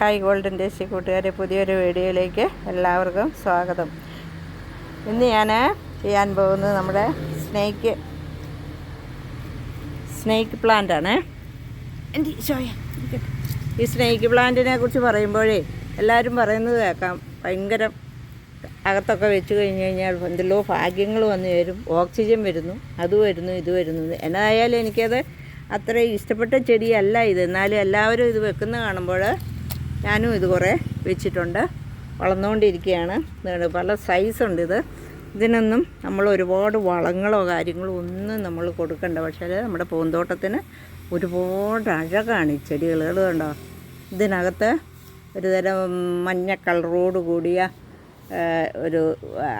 Hi golden ദേശി കൂട്ടുകാരെ, പുതിയൊരു വീഡിയോയിലേക്ക് എല്ലാവർക്കും സ്വാഗതം. ഇന്ന് ഞാൻ ചെയ്യാൻ പോകുന്നത് നമ്മുടെ സ്നേക്ക് പ്ലാന്റാണ്. ഈ സ്നേക്ക് പ്ലാന്റിനെ കുറിച്ച് പറയുമ്പോഴേ എല്ലാവരും പറയുന്നത് കേൾക്കാം, ഭയങ്കര അകത്തൊക്കെ വെച്ച് കഴിഞ്ഞ് കഴിഞ്ഞാൽ എന്തെല്ലോ ഭാഗ്യങ്ങൾ വന്നു വരും, ഓക്സിജൻ വരുന്നു, അത് വരുന്നു, ഇത് വരുന്നു. എന്നായാലും എനിക്കത് അത്ര ഇഷ്ടപ്പെട്ട ചെടിയല്ല ഇത്. എന്നാലും എല്ലാവരും ഇത് വെക്കുന്ന കാണുമ്പോൾ ഞാനും ഇത് കുറേ വെച്ചിട്ടുണ്ട്, വളർന്നുകൊണ്ടിരിക്കുകയാണ്. പല സൈസുണ്ട് ഇതിനൊന്നും നമ്മൾ ഒരുപാട് വളങ്ങളോ കാര്യങ്ങളോ ഒന്നും നമ്മൾ കൊടുക്കണ്ട. പക്ഷേ നമ്മുടെ പൂന്തോട്ടത്തിന് ഒരുപാട് അഴകാണ് ഈ ചെടികൾ. കണ്ടോ, ഇതിനകത്ത് ഒരു തരം മഞ്ഞ കളറോട് കൂടിയ ഒരു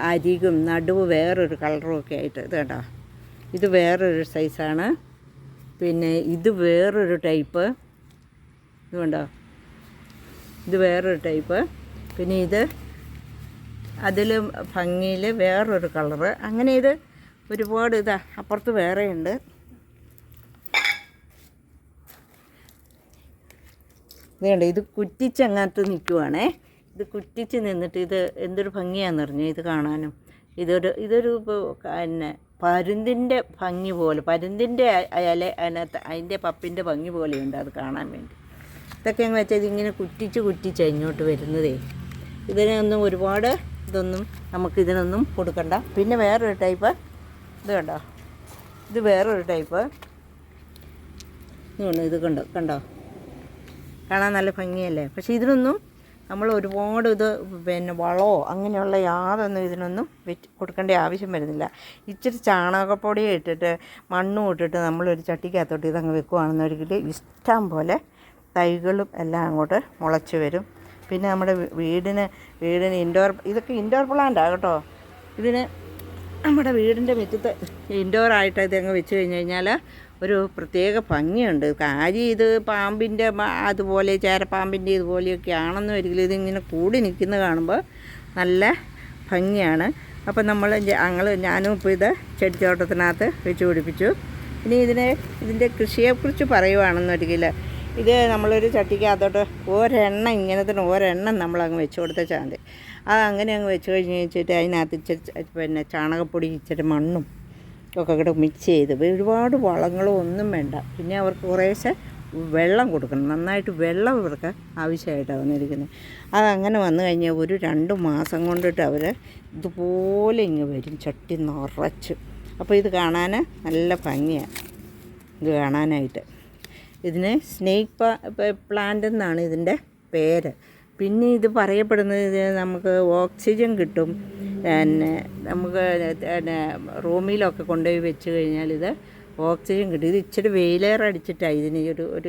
അരികും നടുവ് വേറൊരു കളറും ഒക്കെ ആയിട്ട് ഇത് കണ്ടോ, ഇത് വേറൊരു സൈസാണ്. പിന്നെ ഇത് വേറൊരു ടൈപ്പ്, ഇത് കണ്ടോ, ഇത് വേറൊരു ടൈപ്പ്. പിന്നെ ഇത് അതിലും ഭംഗിയിൽ വേറൊരു കളറ്. അങ്ങനെ ഇത് ഒരുപാട് അപ്പുറത്ത് വേറെ ഉണ്ട്. ഇത് കണ്ടോ, ഇത് കുറ്റിച്ചങ്ങാത്ത് നിൽക്കുവാണേ. ഇത് കുറ്റിച്ച് നിന്നിട്ട് ഇത് എന്തൊരു ഭംഗിയാണെന്ന് പറഞ്ഞു ഇത് കാണാനും. ഇതൊരു പിന്നെ പരുന്തിൻ്റെ ഭംഗി പോലെ, പരുന്തിൻ്റെ ഇല അതിനകത്ത് അതിൻ്റെ പപ്പിൻ്റെ ഭംഗി പോലെയുണ്ട് അത് കാണാൻ വേണ്ടി. ഇതൊക്കെ എന്ന് വെച്ചാൽ ഇതിങ്ങനെ കുറ്റിച്ച് ഇങ്ങോട്ട് വരുന്നതേ. ഇതിനൊന്നും ഒരുപാട് നമുക്കിതിനൊന്നും കൊടുക്കണ്ട. പിന്നെ വേറൊരു ടൈപ്പ് ഇത് കണ്ടോ, ഇത് വേറൊരു ടൈപ്പ്. ഇത് കണ്ടോ, കാണാൻ നല്ല ഭംഗിയല്ലേ. പക്ഷേ ഇതിനൊന്നും നമ്മൾ ഒരുപാട് പിന്നെ വളമോ അങ്ങനെയുള്ള യാതൊന്നും ഇതിനൊന്നും കൊടുക്കേണ്ട ആവശ്യം വരുന്നില്ല. ഇച്ചിരി ചാണകപ്പൊടി ഇട്ടിട്ട് മണ്ണും ഇട്ടിട്ട് നമ്മളൊരു ചട്ടിക്കകത്തോട്ട് ഇതങ്ങ് വെക്കുകയാണെന്നൊരിക്കൽ ഇഷ്ടം പോലെ തൈകളും എല്ലാം അങ്ങോട്ട് മുളച്ച് വരും. പിന്നെ നമ്മുടെ വീടിന് ഇതൊക്കെ ഇൻഡോർ പ്ലാന്റാണ് കേട്ടോ. ഇതിന് നമ്മുടെ വീടിൻ്റെ മുറ്റത്ത് ഇൻഡോറായിട്ട് ഇതങ്ങ് വെച്ച് കഴിഞ്ഞ് കഴിഞ്ഞാൽ ഒരു പ്രത്യേക ഭംഗിയുണ്ട്. കാര്യം ഇത് പാമ്പിൻ്റെ അതുപോലെ ചേരപ്പാമ്പിൻ്റെ ഇതുപോലെയൊക്കെ ആണെന്ന് ഒരിക്കലും ഇതിങ്ങനെ കൂടി നിൽക്കുന്നത് കാണുമ്പോൾ നല്ല ഭംഗിയാണ്. അപ്പം ഞാനും ഇപ്പോൾ ഇത് ചെടിത്തോട്ടത്തിനകത്ത് വെച്ച് പിടിപ്പിച്ചു. ഇനി ഇതിൻ്റെ കൃഷിയെക്കുറിച്ച് പറയുവാണെന്നൊരിക്കൽ ഇത് നമ്മളൊരു ചട്ടിക്കകത്തോട്ട് ഒരെണ്ണം നമ്മളങ്ങ് വെച്ച് കൊടുത്താൽ മതി. അങ്ങനെ അങ്ങ് വെച്ച് കഴിഞ്ഞ് വെച്ചിട്ട് അതിനകത്ത് ഇച്ചിരി പിന്നെ ചാണകപ്പൊടി ഇച്ചിരി മണ്ണും ഒക്കെ കൂടെ മിക്സ് ചെയ്ത്, ഒരുപാട് വളങ്ങളോ ഒന്നും വേണ്ട. പിന്നെ അവർക്ക് കുറേശ്ശെ വെള്ളം കൊടുക്കണം, നന്നായിട്ട് വെള്ളം ഇവർക്ക് ആവശ്യമായിട്ടാണ് വന്നിരിക്കുന്നത്. അതങ്ങനെ വന്നു കഴിഞ്ഞാൽ ഒരു 2 മാസം കൊണ്ടിട്ട് അവർ ഇതുപോലെ ഇങ്ങ് വരും, ചട്ടി നിറച്ച്. അപ്പോൾ ഇത് കാണാൻ നല്ല ഭംഗിയാണ് ഇത് കാണാനായിട്ട്. ഇതിന് സ്നേക്ക് പ്ലാന്റ് എന്നാണ് ഇതിൻ്റെ പേര്. പിന്നെ ഇത് പറയപ്പെടുന്നത് നമുക്ക് ഓക്സിജൻ കിട്ടും. പിന്നെ നമുക്ക് റൂമിലൊക്കെ കൊണ്ടുപോയി വെച്ച് കഴിഞ്ഞാൽ ഇത് ഓക്സിജൻ കിട്ടും. ഇത് ഇച്ചിരി വെയിലേറടിച്ചിട്ടാണ് ഇതിന്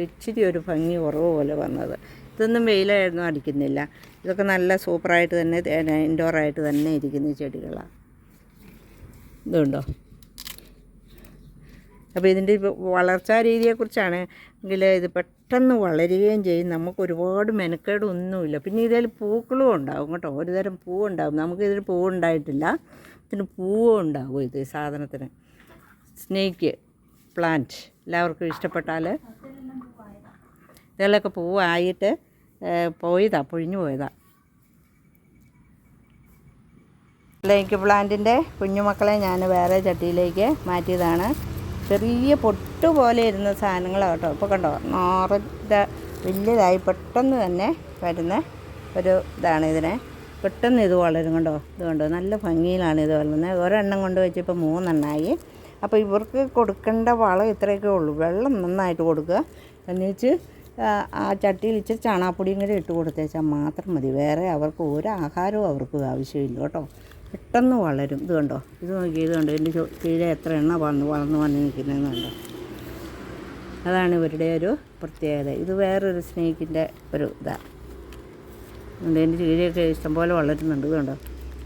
ഇച്ചിരി ഒരു ഭംഗി കുറവ് പോലെ വന്നത്. ഇതൊന്നും വെയിലായിരുന്നു അടിക്കുന്നില്ല. ഇതൊക്കെ നല്ല സൂപ്പറായിട്ട് തന്നെ ഇൻഡോറായിട്ട് തന്നെ ഇരിക്കുന്ന ചെടികളാണ്. ഇതുണ്ടോ. അപ്പോൾ ഇതിൻ്റെ വളർച്ചാ രീതിയെക്കുറിച്ചാണ് എങ്കിൽ ഇത് പെട്ടെന്ന് വളരുകയും ചെയ്യും. നമുക്ക് ഒരുപാട് മെനക്കേടൊന്നുമില്ല. പിന്നെ ഇതിൽ പൂക്കളും ഉണ്ടാകും കേട്ടോ, ഒരു തരം പൂവുണ്ടാകും. നമുക്കിതിൽ പൂവുണ്ടായിട്ടില്ല, ഇതിന് പൂവും ഉണ്ടാകും. ഇത് സാധനത്തിന് സ്നേക്ക് പ്ലാന്റ് എല്ലാവർക്കും ഇഷ്ടപ്പെട്ടാൽ ഇതിലൊക്കെ പൂവായിട്ട് പൊഴിഞ്ഞു പോയതാണ്. സ്നേക്ക് പ്ലാന്റിൻ്റെ കുഞ്ഞുമക്കളെ ഞാൻ വേറെ ചട്ടിയിലേക്ക് മാറ്റിയതാണ്. ചെറിയ പൊട്ട് പോലെ ഇരുന്ന സാധനങ്ങളാണ് കേട്ടോ. ഇപ്പോൾ കണ്ടോ, വലിയതായി പെട്ടെന്ന് തന്നെ വരുന്ന ഒരു ഇതാണ്. ഇതിനെ പെട്ടെന്ന് ഇത് വളരും. കണ്ടോ, ഇത് കണ്ടോ, നല്ല ഭംഗിയിലാണ് ഇത് വളരുന്നത്. ഒരെണ്ണം കൊണ്ട് വെച്ചപ്പോൾ 3 എണ്ണമായി. അപ്പോൾ ഇവർക്ക് കൊടുക്കേണ്ട വളം ഇത്രയൊക്കെ ഉള്ളൂ. വെള്ളം നന്നായിട്ട് കൊടുക്കുക, എന്നുവെച്ച് ആ ചട്ടിയിൽ ഇച്ചിരി ചാണകപ്പൊടിയും കൂടെ ഇട്ട് കൊടുത്തേച്ചാൽ മാത്രം മതി. വേറെ അവർക്ക് ഒരു ആഹാരവും അവർക്ക് ആവശ്യമില്ല കേട്ടോ. പെട്ടെന്ന് വളരും. ഇത് കണ്ടോ, ഇത് നോക്കി, ഇത് കണ്ടോ, എൻ്റെ കീഴെ എത്ര എണ്ണ വളർന്നു നിൽക്കുന്നതെന്ന് കണ്ടോ. അതാണ് ഇവരുടെ ഒരു പ്രത്യേകത. ഇത് വേറൊരു സ്നേക്കിൻ്റെ ഒരു ഇതാണ്. എൻ്റെ കീഴെയൊക്കെ ഇഷ്ടംപോലെ വളരുന്നുണ്ട്. ഇത് കണ്ടോ.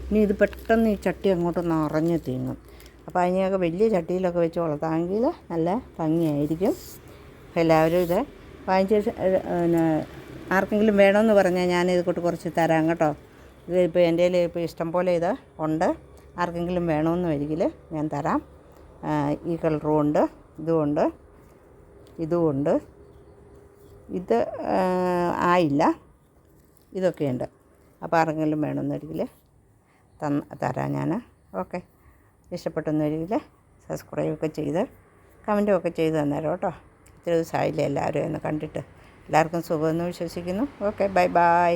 ഇനി ഇത് പെട്ടെന്ന് ഈ ചട്ടി അങ്ങോട്ട് നിറഞ്ഞ് തീങ്ങും. അപ്പോൾ അതിനെയൊക്കെ വലിയ ചട്ടിയിലൊക്കെ വെച്ച് വളർത്താമെങ്കിൽ നല്ല ഭംഗിയായിരിക്കും. എല്ലാവരും ഇത് വാങ്ങിച്ച് ആർക്കെങ്കിലും വേണമെന്ന് പറഞ്ഞാൽ ഞാനിത് കൊണ്ട് കുറച്ച് തരാം കേട്ടോ. ഇതിപ്പോൾ എൻ്റെ കയ്യിൽ ഇപ്പോൾ ഇഷ്ടം പോലെ ഇത് ഉണ്ട്. ആർക്കെങ്കിലും വേണമെന്ന് വരികിൽ ഞാൻ തരാം. ഈ കളറും ഉണ്ട്, ഇതുമുണ്ട്, ഇത് ആയില്ല. ഇതൊക്കെയുണ്ട്. അപ്പോൾ ആരെങ്കിലും വേണമെന്നൊരിക്കൽ തരാം ഞാൻ. ഓക്കെ, ഇഷ്ടപ്പെട്ടൊന്നൊരിക്കൽ സബ്സ്ക്രൈബൊക്കെ ചെയ്ത് കമൻറ്റും ഒക്കെ ചെയ്ത് തന്നേരം കേട്ടോ. ഇത്ര ദിവസമായില്ലേ എല്ലാവരും ഒന്ന് കണ്ടിട്ട്. എല്ലാവർക്കും സുഖമെന്ന് വിശ്വസിക്കുന്നു. Okay, bye bye.